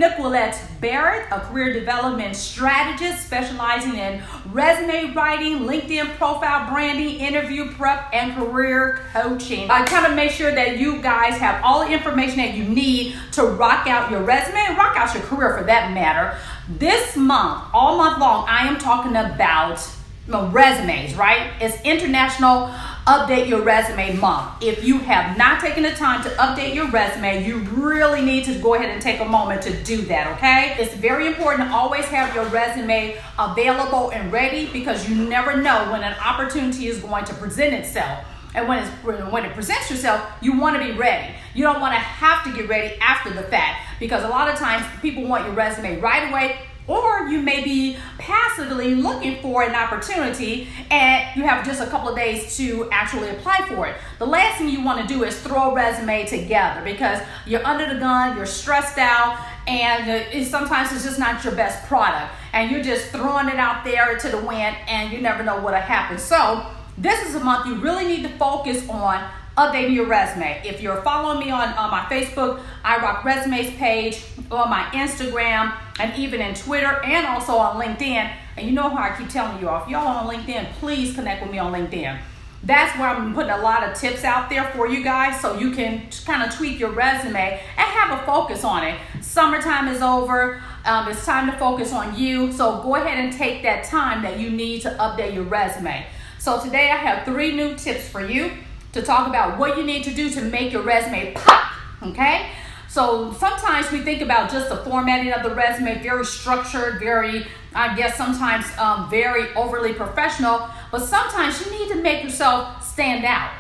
Nicolette Barrett, a career development strategist specializing in resume writing, LinkedIn profile branding, interview prep, and career coaching. I kind of make sure that you guys have all the information that you need to rock out your resume and rock out your career for that matter. This month, all month long, I am talking about resumes, right? It's International Update Your Resume Month. If you have not taken the time to update your resume, you really need to go ahead and take a moment to do that, okay? It's very important to always have your resume available and ready because you never know when an opportunity is going to present itself. And when it presents yourself, you want to be ready. You don't want to have to get ready after the fact because a lot of times people want your resume right away, or you may be passively looking for an opportunity and you have just a couple of days to actually apply for it. The last thing you want to do is throw a resume together because you're under the gun, you're stressed out, and sometimes it's just not your best product. And you're just throwing it out there to the wind and you never know what'll happen. So this is a month you really need to focus on updating your resume. If you're following me on my Facebook, I Rock Resumes page, on my Instagram, and even in Twitter, and also on LinkedIn. And you know how I keep telling you all, if y'all on LinkedIn, please connect with me on LinkedIn. That's where I'm putting a lot of tips out there for you guys so you can kind of tweak your resume and have a focus on it. Summertime is over. It's time to focus on you. So go ahead and take that time that you need to update your resume. So today I have 3 new tips for you to talk about what you need to do to make your resume pop, okay? So sometimes we think about just the formatting of the resume, very structured, very, I guess sometimes very overly professional, but sometimes you need to make yourself stand out.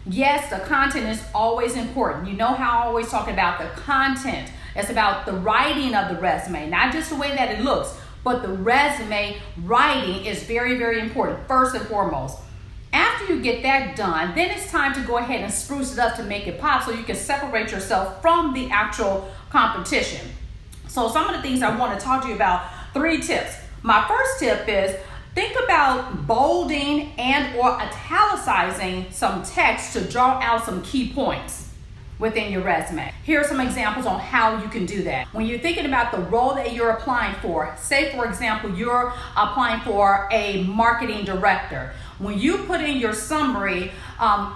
Yes, the content is always important. You know how I always talk about the content. It's about the writing of the resume, not just the way that it looks, but the resume writing is very, very important, first and foremost. After you get that done, then it's time to go ahead and spruce it up to make it pop so you can separate yourself from the actual competition. So some of the things I want to talk to you about, 3 tips. My first tip is think about bolding and or italicizing some text to draw out some key points within your resume. Here are some examples on how you can do that. When you're thinking about the role that you're applying for, say for example, you're applying for a marketing director. When you put in your summary,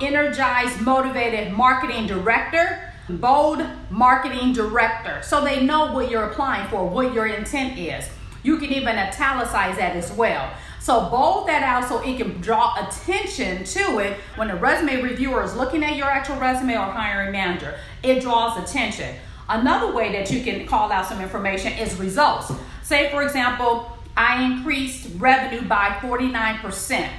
energized, motivated marketing director, bold marketing director, so they know what you're applying for, what your intent is. You can even italicize that as well. So bold that out so it can draw attention to it. When a resume reviewer is looking at your actual resume or hiring manager, it draws attention. Another way that you can call out some information is results. Say for example, I increased revenue by 49%.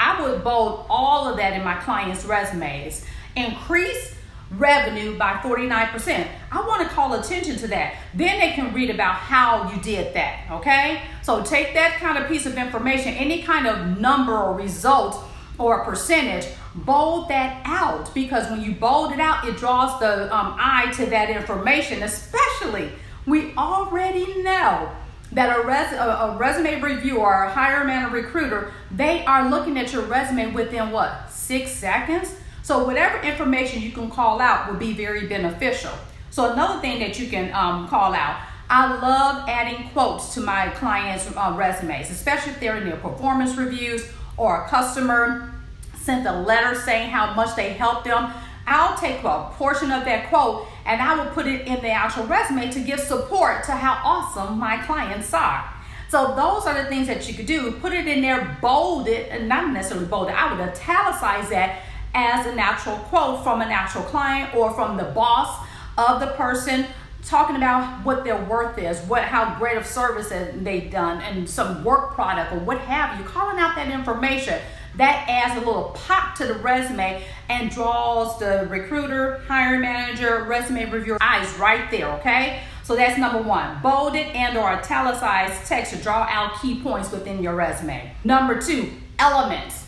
I would bold all of that in my clients' resumes. Increase revenue by 49%. I want to call attention to that. Then they can read about how you did that, okay? So take that kind of piece of information, any kind of number or result or percentage, bold that out because when you bold it out, it draws the eye to that information, especially we already know that a resume reviewer or a hiring manager recruiter, they are looking at your resume within 6 seconds? So whatever information you can call out will be very beneficial. So another thing that you can call out, I love adding quotes to my clients' resumes, especially if they're in their performance reviews or a customer sent a letter saying how much they helped them. I'll take a portion of that quote and I will put it in the actual resume to give support to how awesome my clients are. So those are the things that you could do. Put it in there, bold it, and not necessarily bold it. I would italicize that as an actual quote from an actual client or from the boss of the person talking about what their worth is, how great of service they've done, and some work product or what have you. Calling out that information, that adds a little pop to the resume and draws the recruiter, hiring manager, resume reviewer eyes right there, okay? So that's number 1. Bold it and or italicize text to draw out key points within your resume. Number 2, elements.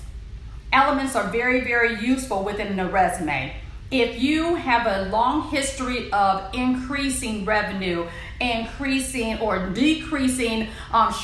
Elements are very, very useful within the resume. If you have a long history of increasing revenue, increasing or decreasing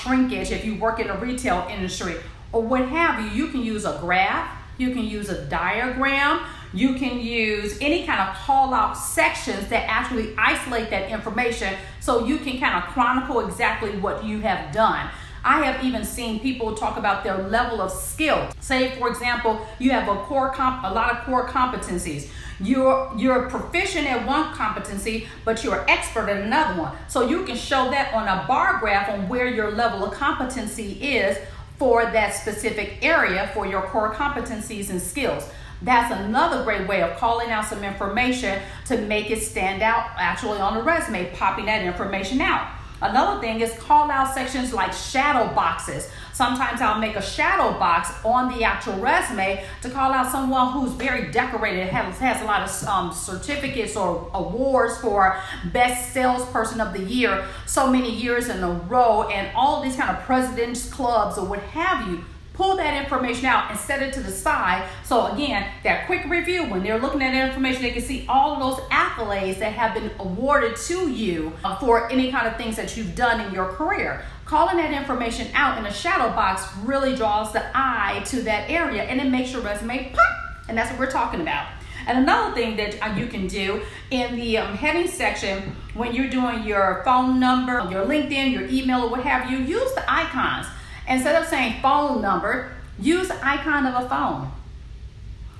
shrinkage, if you work in the retail industry or what have you, you can use a graph, you can use a diagram, You can use any kind of call out sections that actually isolate that information so you can kind of chronicle exactly what you have done. I have even seen people talk about their level of skill. Say, for example, you have a lot of core competencies. You're proficient at one competency, but you're expert at another one. So you can show that on a bar graph on where your level of competency is for that specific area for your core competencies and skills. That's another great way of calling out some information to make it stand out actually on the resume, popping that information out. Another thing is call out sections like shadow boxes. Sometimes I'll make a shadow box on the actual resume to call out someone who's very decorated, has a lot of certificates or awards for best salesperson of the year so many years in a row, and all these kind of president's clubs or what have you. Pull that information out and set it to the side. So again, that quick review, when they're looking at that information, they can see all of those accolades that have been awarded to you for any kind of things that you've done in your career. Calling that information out in a shadow box really draws the eye to that area, and it makes your resume pop. And that's what we're talking about. And another thing that you can do in the heading section, when you're doing your phone number, your LinkedIn, your email, or what have you, use the icons. Instead of saying phone number, use the icon of a phone,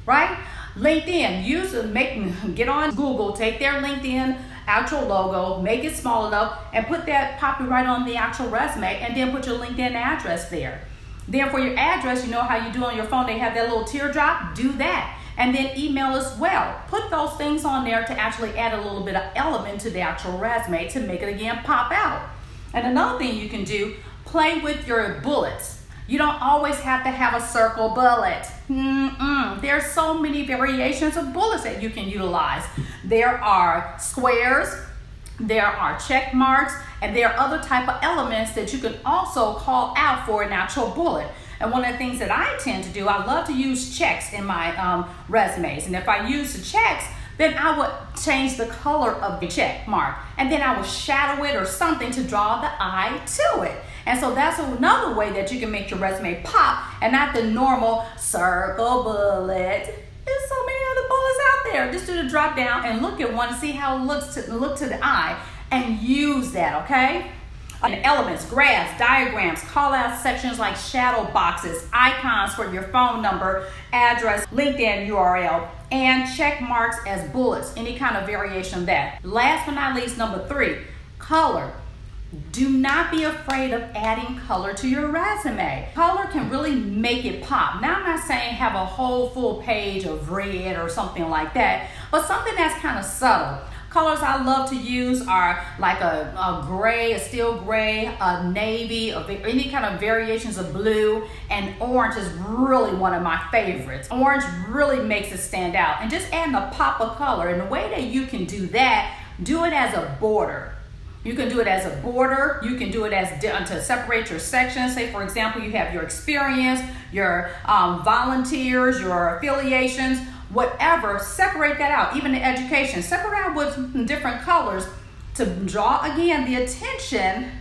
right? LinkedIn, get on Google, take their LinkedIn actual logo, make it small enough, and pop it right on the actual resume, and then put your LinkedIn address there. Then for your address, you know how you do on your phone, they have that little teardrop, do that. And then email as well. Put those things on there to actually add a little bit of element to the actual resume to make it again pop out. And another thing you can do, play with your bullets. You don't always have to have a circle bullet. There's so many variations of bullets that you can utilize. There are squares, there are check marks, and there are other type of elements that you can also call out for an actual bullet. And one of the things that I tend to do, I love to use checks in my resumes. And if I use the checks, then I would change the color of the check mark, and then I would shadow it or something to draw the eye to it. And so that's another way that you can make your resume pop, and not the normal circle bullet. There's so many other bullets out there. Just do the drop down and look at one and see how it looks to the eye, and use that, okay? And elements, graphs, diagrams, call out sections like shadow boxes, icons for your phone number, address, LinkedIn URL, and check marks as bullets, any kind of variation of that. Last but not least, number 3, color. Do not be afraid of adding color to your resume. Color can really make it pop. Now, I'm not saying have a whole full page of red or something like that, but something that's kind of subtle. Colors I love to use are like a gray, a steel gray, a navy, any kind of variations of blue, and orange is really one of my favorites. Orange really makes it stand out, and just adding a pop of color. And the way that you can do that, do it as a border. You can do it as a border. You can do it as to separate your sections. Say, for example, you have your experience, your volunteers, your affiliations, whatever. Separate that out. Even the education, separate out with different colors to draw again the attention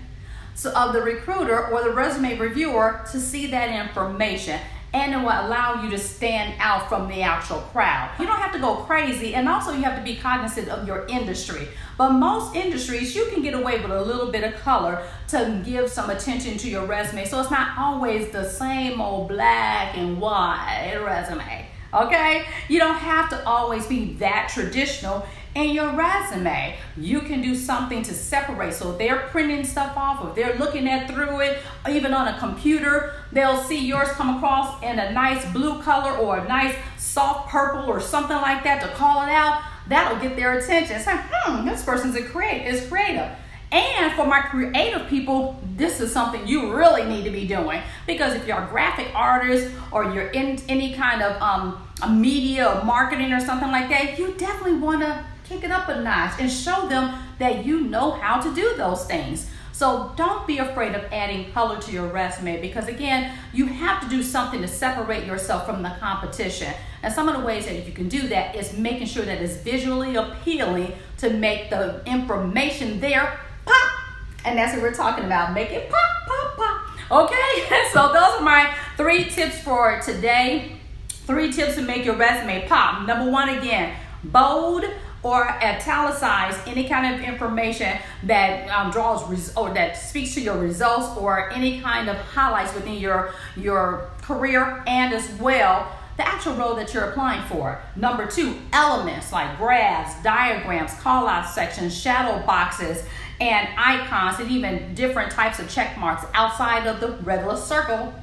of the recruiter or the resume reviewer to see that information. And it will allow you to stand out from the actual crowd. You don't have to go crazy, and also you have to be cognizant of your industry. But most industries, you can get away with a little bit of color to give some attention to your resume, so it's not always the same old black and white resume, okay? You don't have to always be that traditional in your resume. You can do something to separate. So if they're printing stuff off, or if they're looking through it, even on a computer, they'll see yours come across in a nice blue color or a nice soft purple or something like that to call it out. That'll get their attention. It's like, this person's creative. And for my creative people, this is something you really need to be doing, because if you're a graphic artist or you're in any kind of media or marketing or something like that, you definitely want to kick it up a notch and show them that you know how to do those things. So don't be afraid of adding color to your resume, because again, you have to do something to separate yourself from the competition. And some of the ways that you can do that is making sure that it's visually appealing to make the information there pop. And that's what we're talking about. Make it pop, pop, pop. Okay, so those are my 3 tips for today 3 tips to make your resume pop. Number 1, again, bold or italicize any kind of information that or that speaks to your results or any kind of highlights within your career, and as well the actual role that you're applying for. Number 2, elements like graphs, diagrams, call out sections, shadow boxes, and icons, and even different types of check marks outside of the regular circle.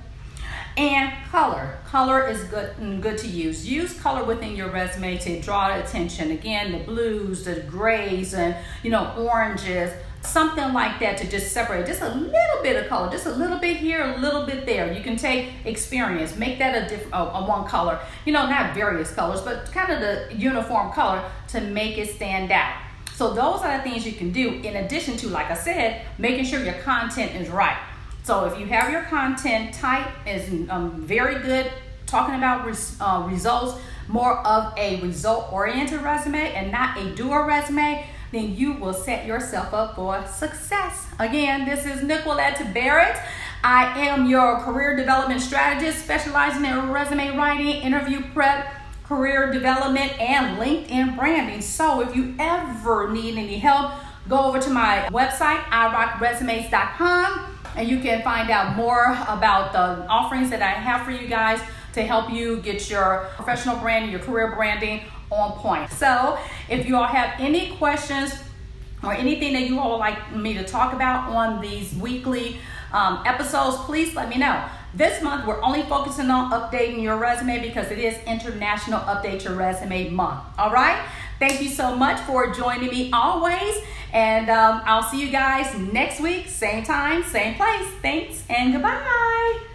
And color is good to use. Use color within your resume to draw attention. Again, the blues, the grays, and oranges, something like that, to just separate just a little bit of color, just a little bit here, a little bit there. You can take experience, make that a one color, not various colors, but kind of the uniform color to make it stand out. So those are the things you can do, in addition to, like I said, making sure your content is right. So if you have your content type is very good, talking about results, more of a result-oriented resume and not a doer resume, then you will set yourself up for success. Again, this is Nicolette Barrett. I am your career development strategist, specializing in resume writing, interview prep, career development, and LinkedIn branding. So if you ever need any help, go over to my website, irockresumes.com, and you can find out more about the offerings that I have for you guys to help you get your professional branding, your career branding on point. So if you all have any questions or anything that you all would like me to talk about on these weekly episodes, please let me know. This month, we're only focusing on updating your resume because it is International Update Your Resume Month. All right? Thank you so much for joining me always. And I'll see you guys next week, same time, same place. Thanks and goodbye.